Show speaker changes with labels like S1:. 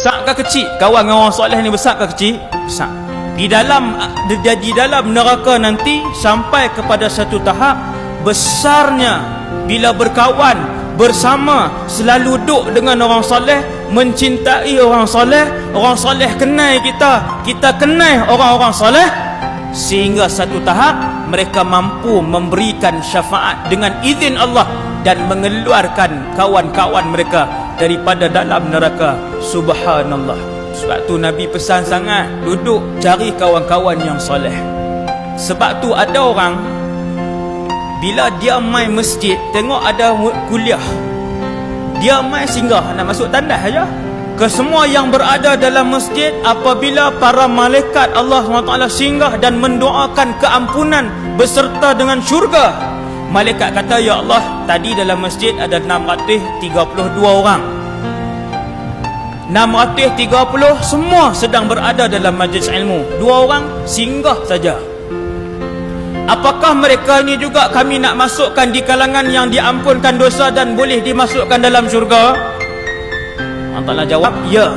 S1: besar ke kecil? Kawan dengan orang soleh ni besar ke kecil? Besar. Di dalam neraka nanti sampai kepada satu tahap besarnya bila berkawan bersama, selalu duduk dengan orang soleh, mencintai orang soleh kenal kita, kita kenal orang-orang soleh, sehingga satu tahap mereka mampu memberikan syafaat dengan izin Allah dan mengeluarkan kawan-kawan mereka daripada dalam neraka. Subhanallah. Sebab tu Nabi pesan sangat, duduk cari kawan-kawan yang soleh. Sebab tu ada orang bila dia main masjid, tengok ada kuliah, dia main singgah, nak masuk tandas saja. Kesemua yang berada dalam masjid, apabila para malaikat Allah SWT singgah dan mendoakan keampunan beserta dengan syurga, malaikat kata, ya Allah, tadi dalam masjid ada 632 orang, 630 semua sedang berada dalam majlis ilmu, 2 orang singgah saja. Apakah mereka ini juga kami nak masukkan di kalangan yang diampunkan dosa dan boleh dimasukkan dalam syurga? Allah Ta'ala jawab, ya.